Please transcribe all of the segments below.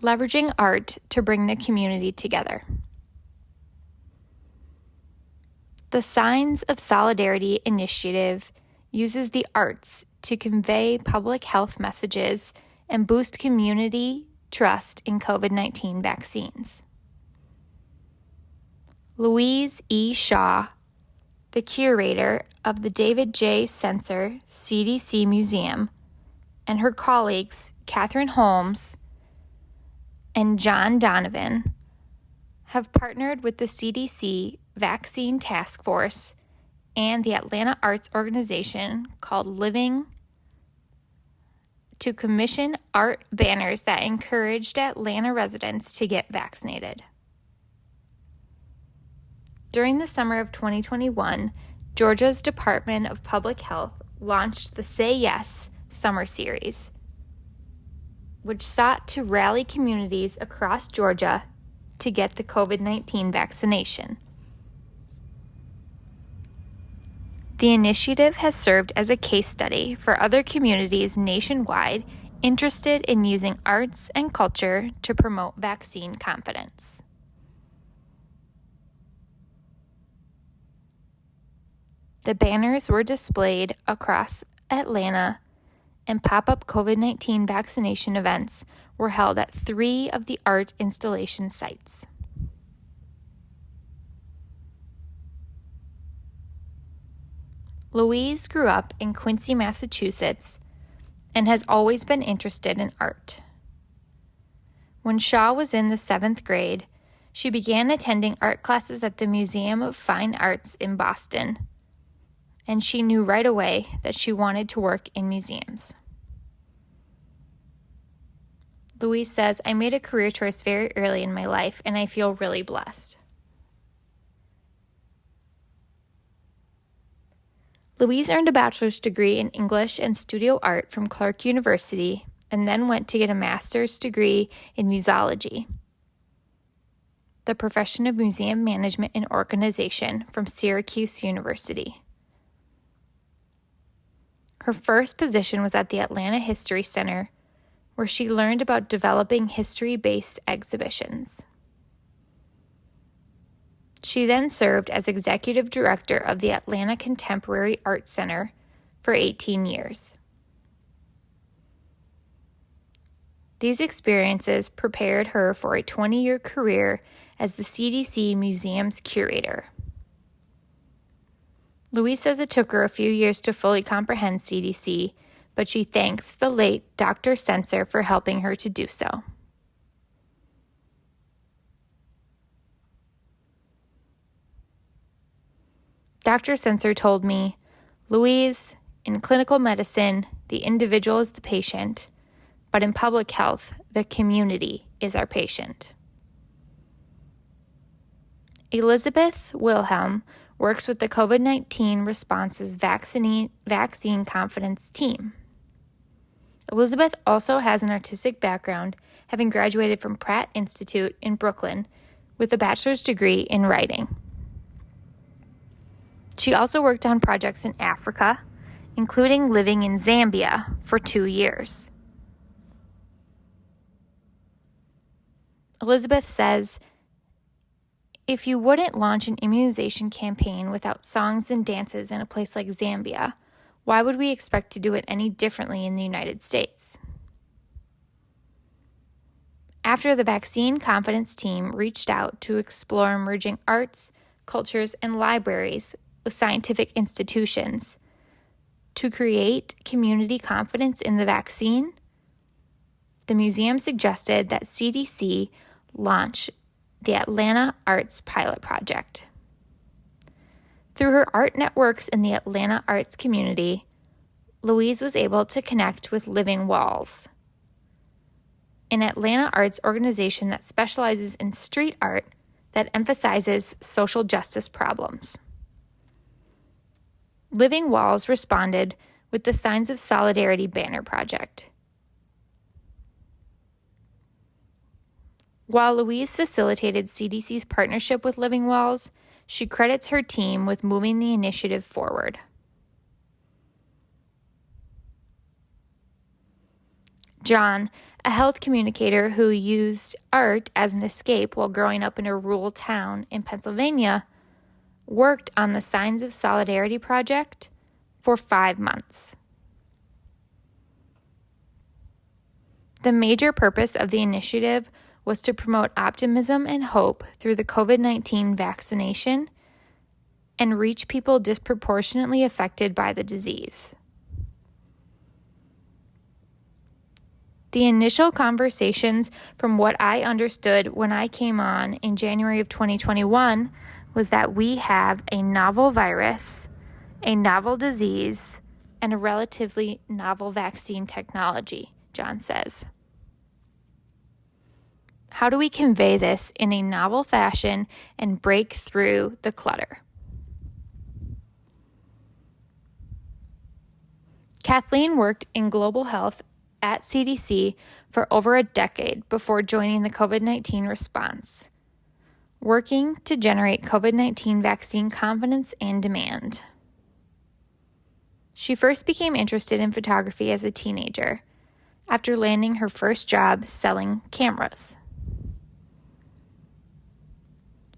leveraging art to bring the community together. The Signs of Solidarity initiative uses the arts to convey public health messages and boost community trust in COVID-19 vaccines. Louise E. Shaw, the curator of the David J. Sencer CDC Museum, and her colleagues, Catherine Holmes and John Donovan, have partnered with the CDC Vaccine Task Force and the Atlanta arts organization called Living to commission art banners that encouraged Atlanta residents to get vaccinated. During the summer of 2021, Georgia's Department of Public Health launched the Say Yes Summer Series, which sought to rally communities across Georgia to get the COVID-19 vaccination. The initiative has served as a case study for other communities nationwide interested in using arts and culture to promote vaccine confidence. The banners were displayed across Atlanta, and pop-up COVID-19 vaccination events were held at 3 of the art installation sites. Louise grew up in Quincy, Massachusetts, and has always been interested in art. When Shaw was in the 7th grade, she began attending art classes at the Museum of Fine Arts in Boston, and she knew right away that she wanted to work in museums. Louise says, "I made a career choice very early in my life, and I feel really blessed." Louise earned a bachelor's degree in English and studio art from Clark University and then went to get a master's degree in museology, the profession of museum management and organization, from Syracuse University. Her first position was at the Atlanta History Center, where she learned about developing history-based exhibitions. She then served as executive director of the Atlanta Contemporary Art Center for 18 years. These experiences prepared her for a 20-year career as the CDC Museum's curator. Louise says it took her a few years to fully comprehend CDC, but she thanks the late Dr. Sencer for helping her to do so. Dr. Sencer told me, "Louise, in clinical medicine, the individual is the patient, but in public health, the community is our patient." Elizabeth Wilhelm works with the COVID-19 Response's vaccine confidence team. Elizabeth also has an artistic background, having graduated from Pratt Institute in Brooklyn with a bachelor's degree in writing. She also worked on projects in Africa, including living in Zambia for 2 years. Elizabeth says, "If you wouldn't launch an immunization campaign without songs and dances in a place like Zambia, why would we expect to do it any differently in the United States?" After the vaccine confidence team reached out to explore emerging arts, cultures, and libraries with scientific institutions to create community confidence in the vaccine, the museum suggested that CDC launch the Atlanta Arts Pilot Project. Through her art networks in the Atlanta arts community, Louise was able to connect with Living Walls, an Atlanta arts organization that specializes in street art that emphasizes social justice problems. Living Walls responded with the Signs of Solidarity banner project. While Louise facilitated CDC's partnership with Living Walls, she credits her team with moving the initiative forward. John, a health communicator who used art as an escape while growing up in a rural town in Pennsylvania, worked on the Signs of Solidarity project for 5 months. The major purpose of the initiative was to promote optimism and hope through the COVID-19 vaccination and reach people disproportionately affected by the disease. The initial conversations, from what I understood when I came on in January of 2021, was that we have a novel virus, a novel disease, and a relatively novel vaccine technology, John says. How do we convey this in a novel fashion and break through the clutter? Kathleen worked in global health at CDC for over a decade before joining the COVID-19 response, working to generate COVID-19 vaccine confidence and demand. She first became interested in photography as a teenager, after landing her first job selling cameras.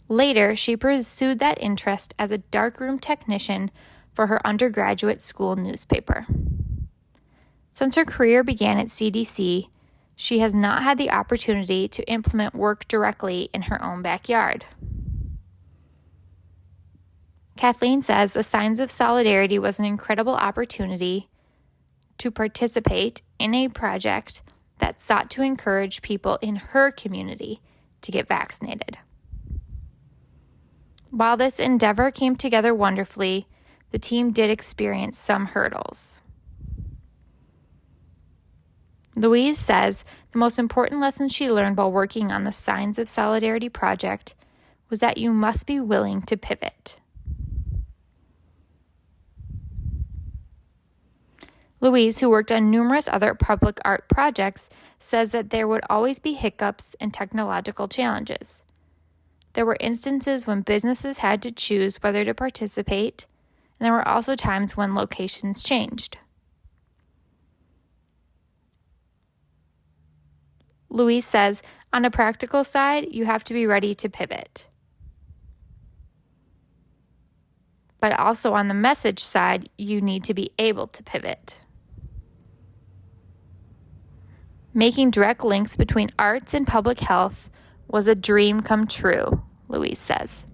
Later, she pursued that interest as a darkroom technician for her undergraduate school newspaper. Since her career began at CDC, she has not had the opportunity to implement work directly in her own backyard. Kathleen says the Signs of Solidarity was an incredible opportunity to participate in a project that sought to encourage people in her community to get vaccinated. While this endeavor came together wonderfully, the team did experience some hurdles. Louise says the most important lesson she learned while working on the Signs of Solidarity project was that you must be willing to pivot. Louise, who worked on numerous other public art projects, says that there would always be hiccups and technological challenges. There were instances when businesses had to choose whether to participate, and there were also times when locations changed. Louise says, on a practical side, you have to be ready to pivot. But also on the message side, you need to be able to pivot. Making direct links between arts and public health was a dream come true, Louise says.